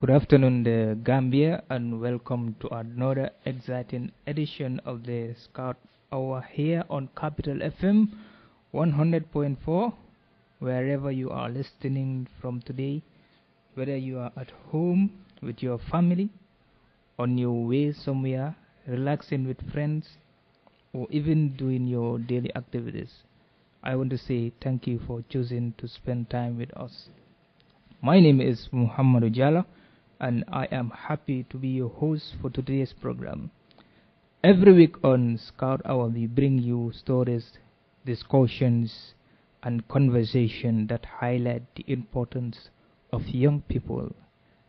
Good afternoon, the Gambia, and welcome to another exciting edition of the Scout Hour here on Capital FM 100.4. Wherever you are listening from today, whether you are at home with your family, on your way somewhere, relaxing with friends, or even doing your daily activities, I want to say thank you for choosing to spend time with us. My name is Muhammad Ujala, and I am happy to be your host for today's program. Every week on Scout Hour, we bring you stories, discussions, and conversation that highlight the importance of young people,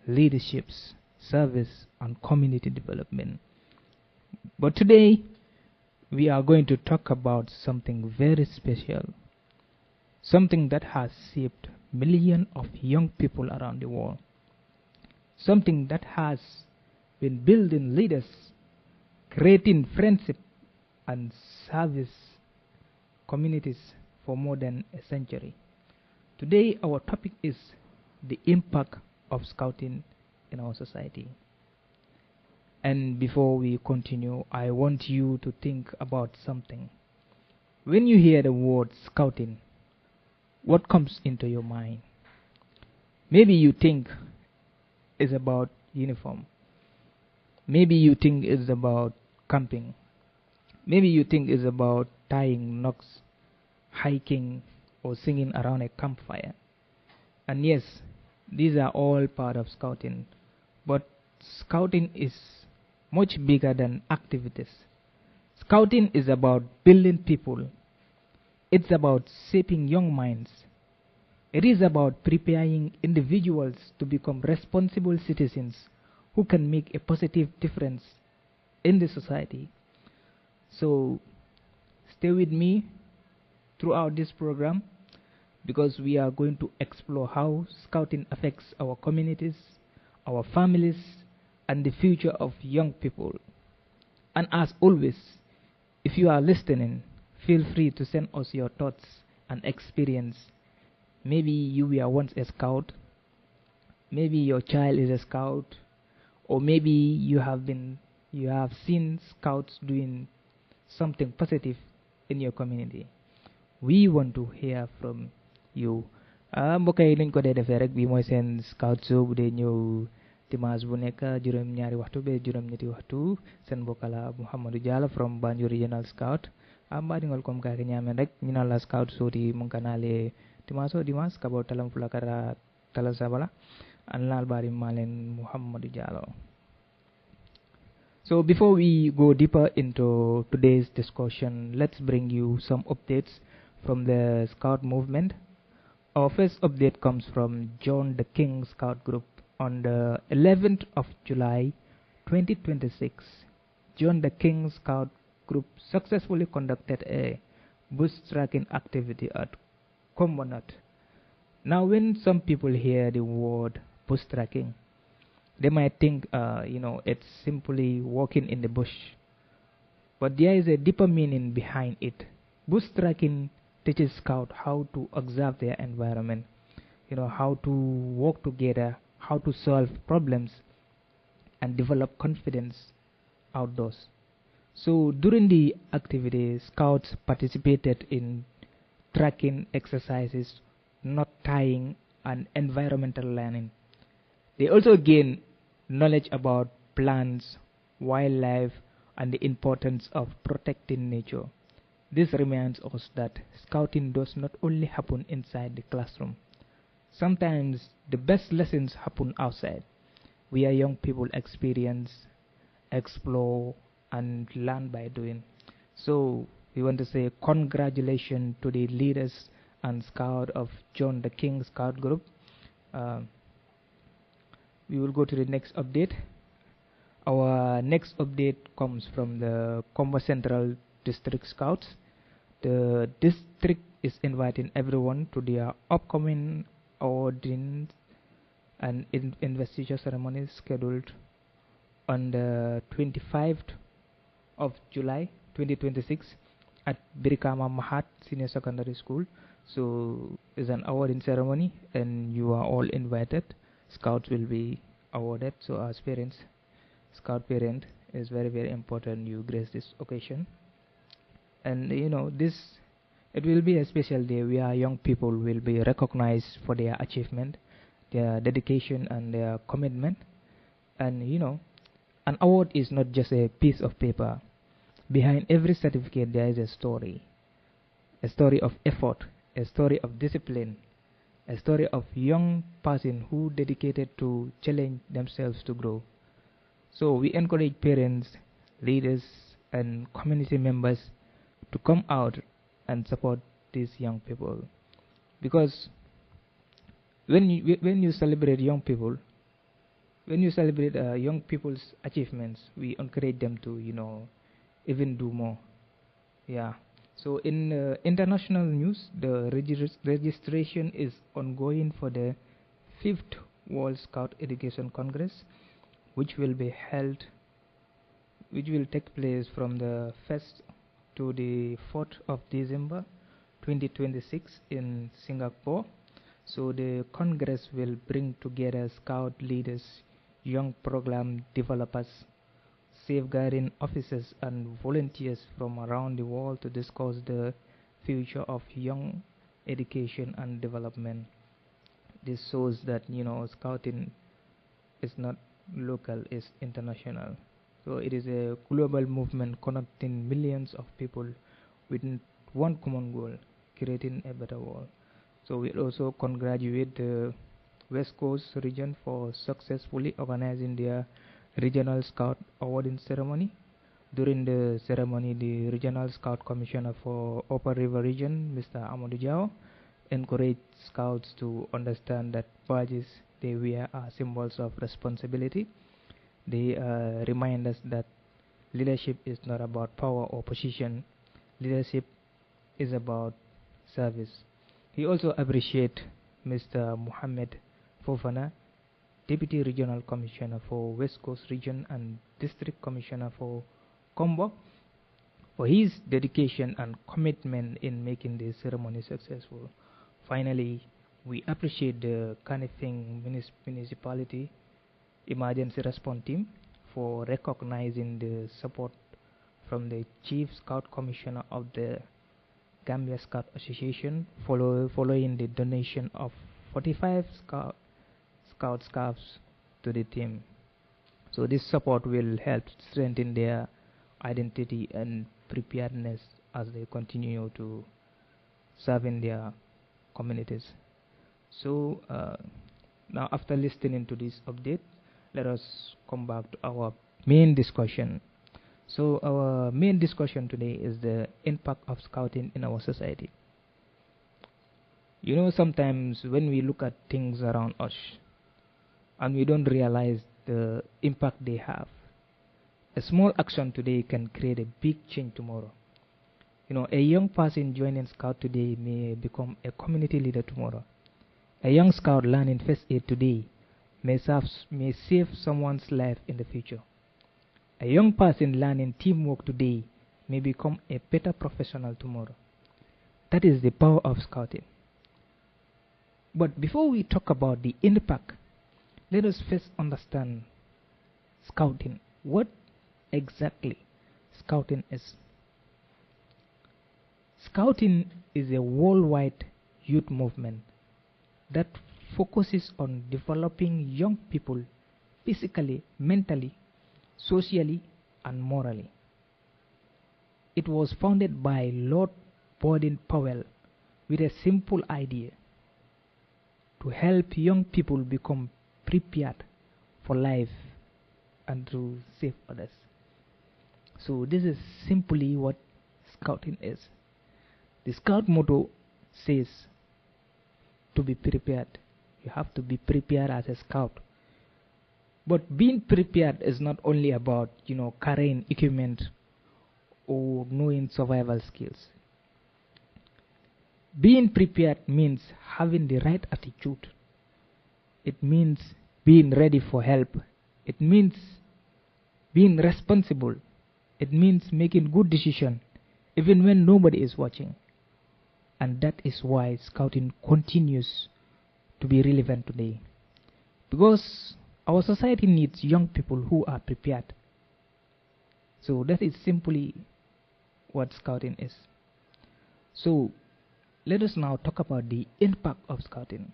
leaderships, service, and community development. But today, we are going to talk about something very special, something that has shaped millions of young people around the world, something that has been building leaders, creating friendship, and service communities for more than a century. Today, our topic is the impact of scouting in our society. And before we continue, I want you to think about something. When you hear the word scouting, what comes into your mind? Maybe you think it's about uniform. Maybe you think it's about camping. Maybe you think it's about tying knots, hiking, or singing around a campfire. And yes, these are all part of scouting. But scouting is much bigger than activities. Scouting is about building people. It's about shaping young minds. It is about preparing individuals to become responsible citizens who can make a positive difference in the society. So stay with me throughout this program because we are going to explore how scouting affects our communities, our families, and the future of young people. And as always, if you are listening, feel free to send us your thoughts and experience. Maybe you were once a scout, maybe your child is a scout, or maybe you have seen scouts doing something positive in your community. We want to hear from you. Mbokk yi nañ ko dee defee rek bi mooy seen scout show bu dee ñëw dimanche bu nekk juróom-ñaari waxtu ba juróom-ñetti waxtu seen mbokk la Muhammadu Diallo from Banjul Regional Scout. Mbaɗigol kom kake ñaamen rek ñu naan la scout soti mun kanale dimanche kabo talam fulakara tala sabala an lal bari malen Muhammadu Diallo. So before we go deeper into today's discussion, let's bring you some updates from the Scout movement. Our first update comes from John the King Scout Group. On the 11th of July 2026, John the King Scout Group successfully conducted a bush trekking activity at Combonat. Now, when some people hear the word bush trekking, they might think, it's simply walking in the bush. But there is a deeper meaning behind it. Bush trekking teaches scouts how to observe their environment, how to work together, how to solve problems, and develop confidence outdoors. So during the activity, scouts participated in trekking exercises, knot tying, and environmental learning. They also gained knowledge about plants, wildlife, and the importance of protecting nature. This reminds us that scouting does not only happen inside the classroom. Sometimes the best lessons happen outside, where young people experience, explore, and learn by doing. So we want to say congratulations to the leaders and scout of John the King Scout Group. We will go to the next update. Our next update comes from the Combo Central District Scouts. The district is inviting everyone to their upcoming ordinance and investiture ceremony scheduled on the 25th of July 2026 at Birikama Mahat Senior Secondary School. So it's an awarding ceremony and you are all invited. Scouts will be awarded. So as parents, Scout parent, is very very important you grace this occasion. And this, it will be a special day where young people will be recognized for their achievement, their dedication and their commitment. And an award is not just a piece of paper. Behind every certificate there is a story of effort, a story of discipline, a story of young person who dedicated to challenge themselves to grow. So we encourage parents, leaders and community members to come out and support these young people, because when you celebrate young people, when you celebrate young people's achievements, we encourage them to even do more. Yeah. So in international news, the registration is ongoing for the 5th World Scout Education Congress, which will take place from the 1st to the 4th of December 2026 in Singapore. So the Congress will bring together Scout leaders, young program developers, safeguarding officers and volunteers from around the world to discuss the future of young education and development. This shows that Scouting is not local, it's international. So it is a global movement connecting millions of people with one common goal: creating a better world. So we also congratulate the West Coast region for successfully organizing their Regional Scout Awarding Ceremony. During the ceremony, the Regional Scout Commissioner for Upper River Region, Mr. Amadou Diao, encouraged Scouts to understand that badges they wear are symbols of responsibility. They remind us that leadership is not about power or position. Leadership is about service. He also appreciates Mr. Mohammed Fofana, Deputy Regional Commissioner for West Coast Region and District Commissioner for Kombo, for his dedication and commitment in making this ceremony successful. Finally, we appreciate the Kanifing Municipality Emergency Response Team for recognizing the support from the Chief Scout Commissioner of the Gambia Scout Association following the donation of 45 Scout scarves to the team. So this support will help strengthen their identity and preparedness as they continue to serve in their communities. So now, after listening to this update, let us come back to our main discussion. So our main discussion today is the impact of Scouting in our society. Sometimes when we look at things around us and we don't realize the impact they have, a small action today can create a big change tomorrow. A young person joining Scout today may become a community leader tomorrow. A young Scout learning first aid today may save someone's life in the future. A young person learning teamwork today may become a better professional tomorrow. That is the power of Scouting. But before we talk about the impact, let us first understand Scouting. What exactly Scouting is? Scouting is a worldwide youth movement that focuses on developing young people physically, mentally, socially, and morally. It was founded by Lord Baden-Powell with a simple idea: to help young people become prepared for life and to save others. So this is simply what Scouting is. The Scout motto says to be prepared. You have to be prepared as a Scout. But being prepared is not only about, carrying equipment or knowing survival skills. Being prepared means having the right attitude. It means being ready for help. It means being responsible. It means making good decisions even when nobody is watching. And that is why Scouting continues to be relevant today. Because Our society needs young people who are prepared. So that is simply what scouting is. So let us now talk about the impact of scouting.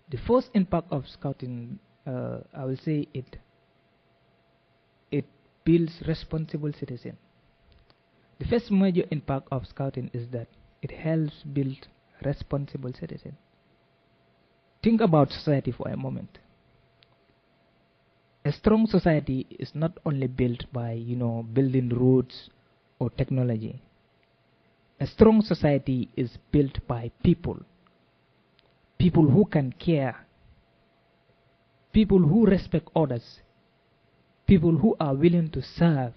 The first impact of scouting, I will say it builds responsible citizens. The first major impact of scouting is that it helps build responsible citizens. Think about society for a moment. A strong society is not only built by, building roads or technology. A strong society is built by people. People who can care. People who respect others. People who are willing to serve.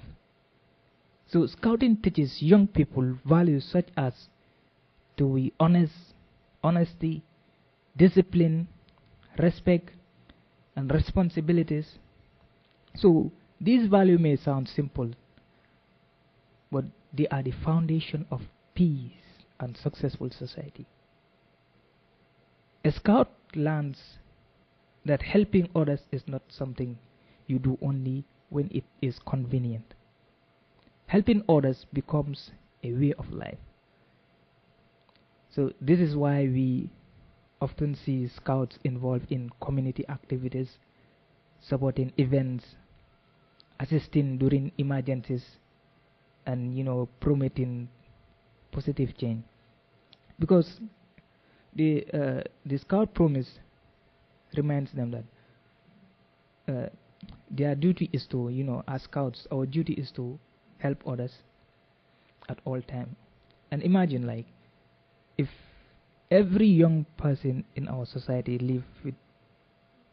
So scouting teaches young people values such as to be honest, honesty, discipline, respect, and responsibilities. So these values may sound simple, but they are the foundation of peace and successful society. A scout learns that helping others is not something you do only when it is convenient. Helping others becomes a way of life. So this is why we often see scouts involved in community activities, supporting events, assisting during emergencies, and promoting positive change. Because the scout promise reminds them that their duty is to, as scouts, our duty is to help others at all time. And imagine, like, if every young person in our society live with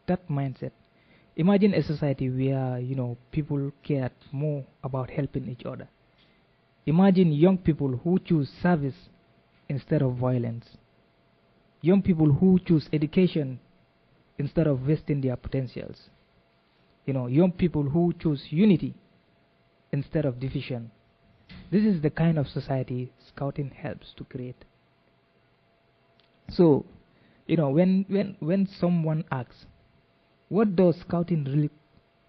that mindset. Imagine a society where people cared more about helping each other. Imagine young people who choose service instead of violence. Young people who choose education instead of wasting their potentials. Young people who choose unity instead of division. This is the kind of society scouting helps to create. So, when someone asks, what does scouting really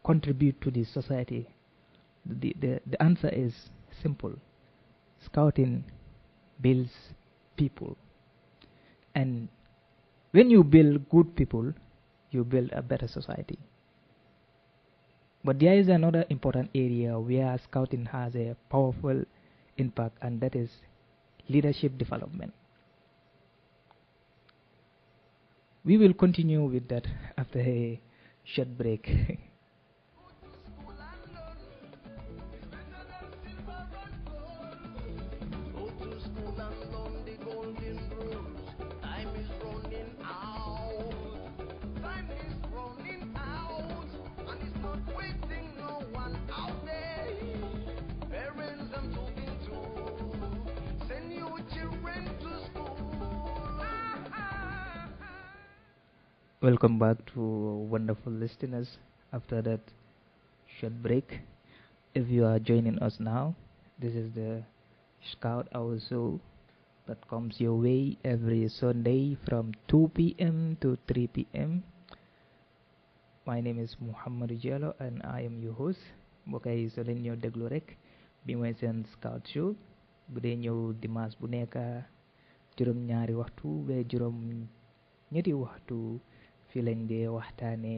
contribute to the society? The answer is simple. Scouting builds people. And when you build good people, you build a better society. But there is another important area where scouting has a powerful impact, and that is leadership development. We will continue with that after a short break. Welcome back to wonderful listeners after that short break. If you are joining us now, this is the Scout Hour Show that comes your way every Sunday from 2 p.m. to 3 p.m. My name is Muhammad Jallo and I am your host. mbokk yi soo leen ñëw déglu rek bi mooy seen Scout Show bu dee ñëw dimanche bu nekk juróom ñaari waxtu ba juróom ñetti waxtu fii lañ dee waxtaane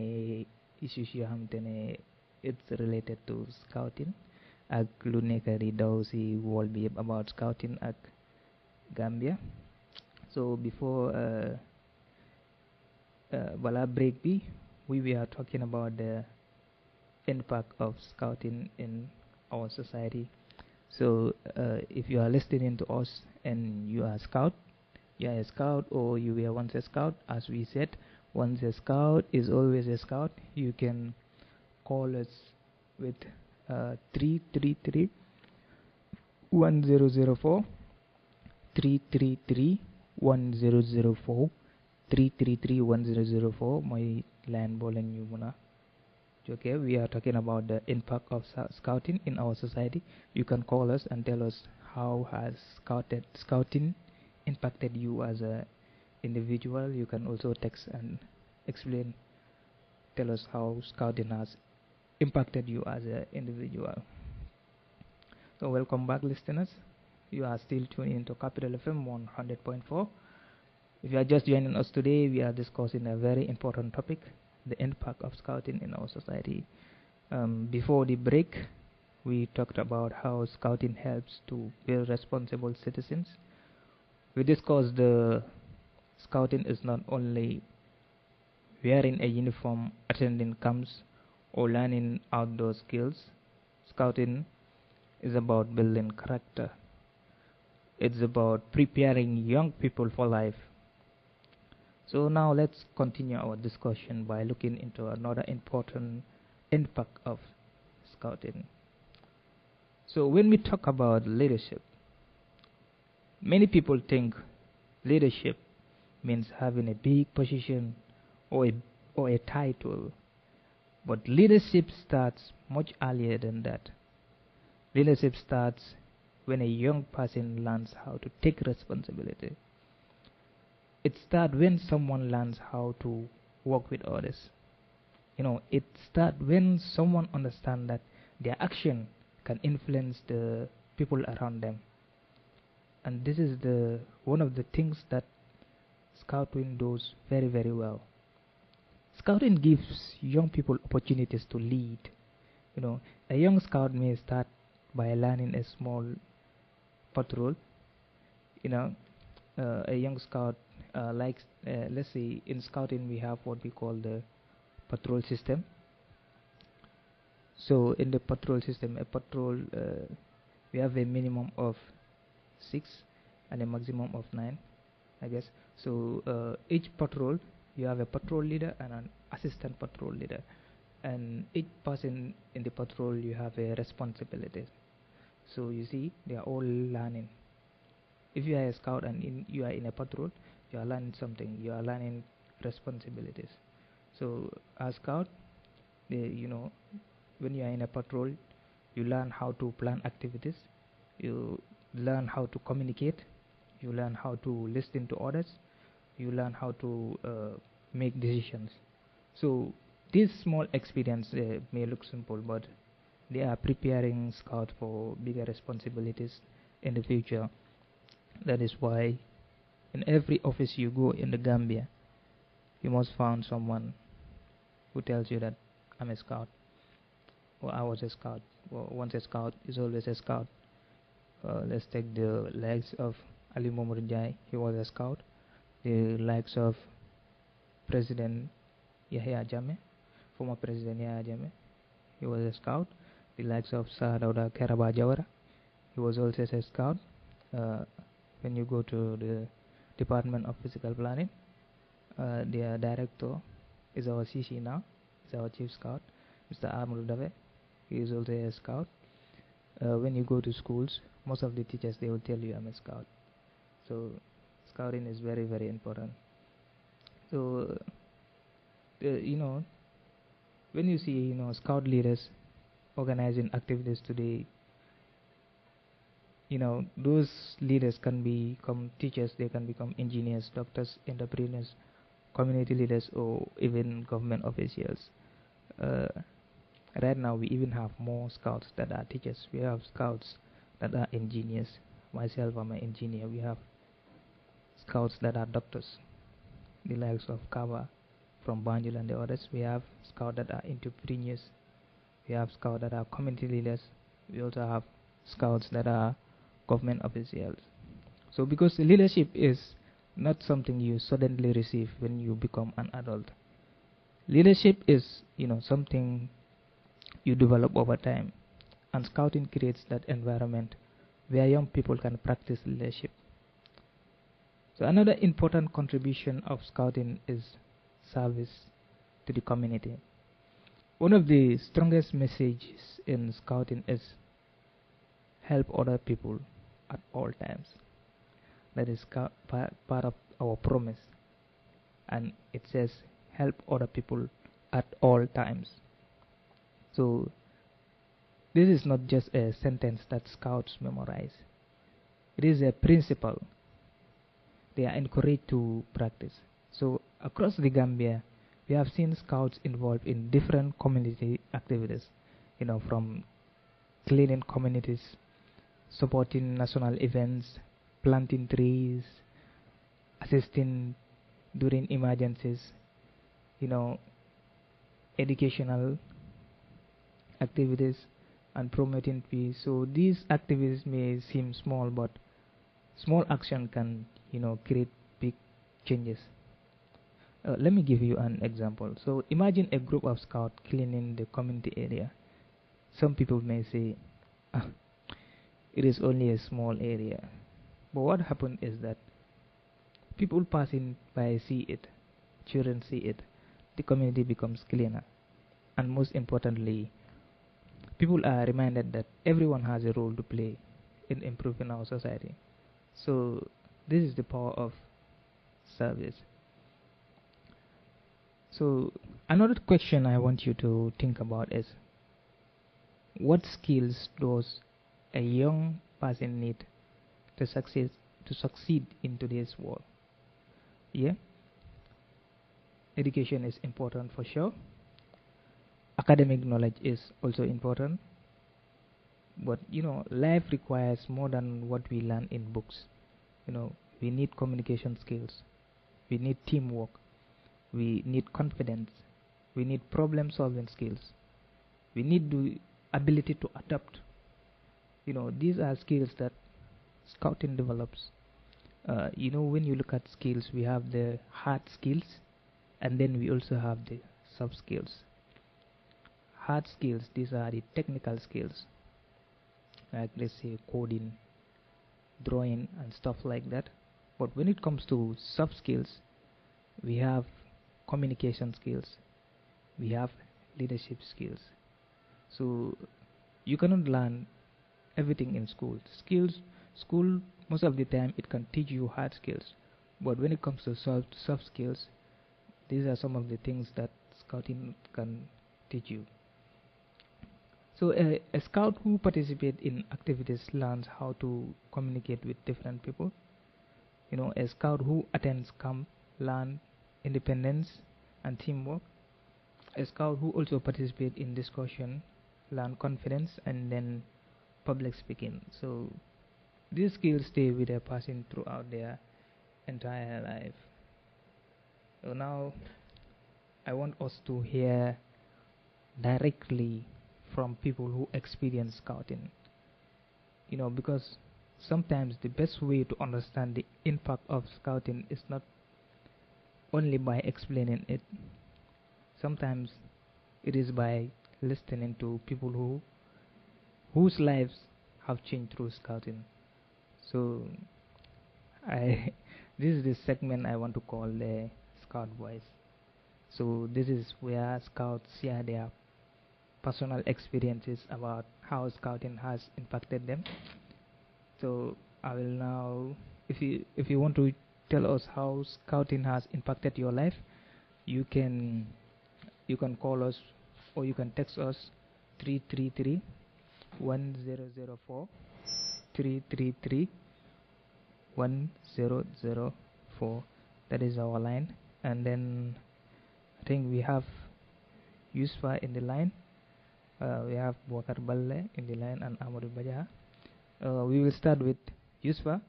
issues yoo xamante ne it's related to scouting ak lu nekk di daw si world bi yëpp about scouting ak Gambia. So before bala break bi we were talking about the impact of scouting in our society. So if you are listening to us and you are a scout or you were once a scout, as we said, once a scout is always a scout. You can call us with 333 1004 333 1004 333 1004 my line bowling you muna. Okay, we are talking about the impact of scouting in our society. You can call us and tell us how has scouting impacted you as a individual. You can also text and explain tell us how scouting has impacted you as an individual. So welcome back, listeners. You are still tuning into Capital FM 100.4. If you are just joining us today, we are discussing a very important topic, the impact of scouting in our society. Before the break, we talked about how scouting helps to build responsible citizens. We discussed the scouting is not only wearing a uniform, attending camps, or learning outdoor skills. Scouting is about building character. It's about preparing young people for life. So now let's continue our discussion by looking into another important impact of scouting. So when we talk about leadership, many people think leadership means having a big position or a title, but leadership starts much earlier than that. Leadership starts when a young person learns how to take responsibility. It starts when someone learns how to work with others. It starts when someone understands that their action can influence the people around them. And this is one of the things that scouting does very, very well. Scouting gives young people opportunities to lead. A young scout may start by learning a small patrol. A young scout likes, let's say in scouting we have what we call the patrol system. So in the patrol system, we have a minimum of 6 and a maximum of 9, I guess. So each patrol, you have a patrol leader and an assistant patrol leader, and each person in the patrol you have a responsibility. So you see, they are all learning. If you are a scout and you are in a patrol, you are learning something. You are learning responsibilities. So as scout, when you are in a patrol, you learn how to plan activities. You learn how to communicate. You learn how to listen to others. You learn how to make decisions. So this small experience may look simple, but they are preparing scouts for bigger responsibilities in the future. That is why in every office you go in the Gambia, you must find someone who tells you that I'm a scout, or I was a scout. Well, once a scout is always a scout. Let's take the likes of Ali Mohamed Jai. He was a scout. The likes of President Yahya Jammeh, former President Yahya Jammeh, he was a scout. The likes of Sir Dauda Karaba Jawara, he was also a scout. When you go to the Department of Physical Planning, their director is our CC now, is our chief scout, Mr. Amul Dave. He is also a scout. When you go to schools, most of the teachers, they will tell you I'm a scout. So scouting is very, very important. So when you see scout leaders organizing activities today, those leaders can become teachers, they can become engineers, doctors, entrepreneurs, community leaders, or even government officials. Right now we even have more scouts that are teachers. We have scouts that are engineers. Myself, I'm an engineer. We have scouts that are doctors, the likes of Kaba from Banjul and the others. We have scouts that are entrepreneurs. We have scouts that are community leaders. We also have scouts that are government officials. So because leadership is not something you suddenly receive when you become an adult. Leadership is something you develop over time, and scouting creates that environment where young people can practice leadership. So another important contribution of scouting is service to the community. One of the strongest messages in scouting is help other people at all times. That is part of our promise, and it says help other people at all times. So this is not just a sentence that scouts memorize. It is a principle they are encouraged to practice. So across the Gambia, we have seen scouts involved in different community activities, from cleaning communities, supporting national events, planting trees, assisting during emergencies, you know, educational activities, and promoting peace. So these activities may seem small, but small action can, create big changes. Let me give you an example. So imagine a group of scouts cleaning the community area. Some people may say, ah, it is only a small area. But what happens is that people passing by see it, children see it, the community becomes cleaner. And most importantly, people are reminded that everyone has a role to play in improving our society. So this is the power of service. So another question I want you to think about is, what skills does a young person need to succeed in today's world? Yeah, education is important for sure. Academic knowledge is also important, but life requires more than what we learn in books. We need communication skills, we need teamwork, we need confidence, we need problem solving skills, we need the ability to adapt. These are skills that scouting develops. When you look at skills, we have the hard skills, and then we also have the soft skills. Hard skills, these are the technical skills, like let's say coding, drawing, and stuff like that. But when it comes to soft skills, we have communication skills, we have leadership skills. So you cannot learn everything in school. School most of the time it can teach you hard skills, but when it comes to soft skills, these are some of the things that scouting can teach you. So a scout who participates in activities learns how to communicate with different people. A scout who attends camp learns independence and teamwork. A scout who also participates in discussion learn confidence and then public speaking. So these skills stay with a person throughout their entire life. So now I want us to hear directly from people who experience scouting. Because sometimes the best way to understand the impact of scouting is not only by explaining it. Sometimes it is by listening to people whose lives have changed through scouting. So I this is the segment I want to call the Scout Voice. So this is where scouts share their personal experiences about how scouting has impacted them. So I will now, if you want to tell us how scouting has impacted your life, you can call us or you can text us 333 1004 333 1004. That is our line. And then I think we have Yusfa in the line. We have Bwakar Balle in the line and Amadou Baja. We will start with Yusfa.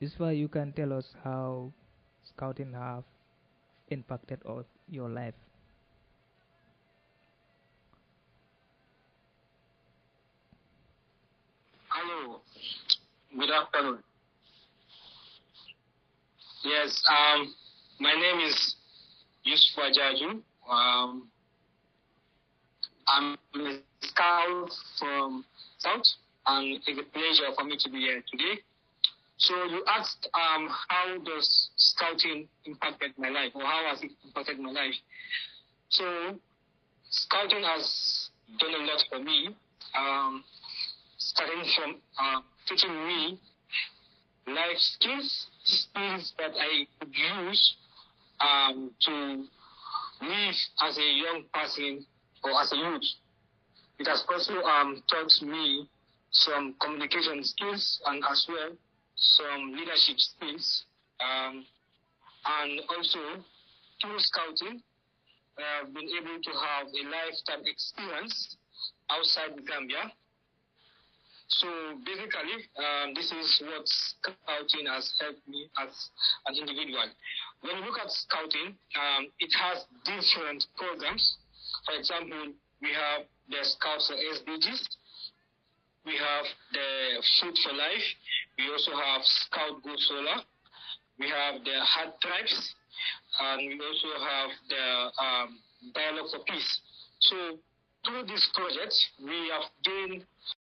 Yusfa, you can tell us how scouting have impacted your life. Hello, good afternoon. Yes, my name is Yusuf Jaju. I'm a scout from South, and it's a pleasure for me to be here today. So you asked, how does scouting impacted my life, or how has it impacted my life? So scouting has done a lot for me, starting from teaching me life skills that I could use to live as a young person or as a youth. It has also taught me some communication skills and as well some leadership skills. And also through scouting, been able to have a lifetime experience outside Gambia. So basically, this is what scouting has helped me as an individual. When you look at scouting, it has different programs. For example, we have the Scouts for SDGs, we have the Food for Life, we also have Scout Go Solar, we have the Hard Tribes, and we also have the Dialogue for Peace. So through this project, we have gained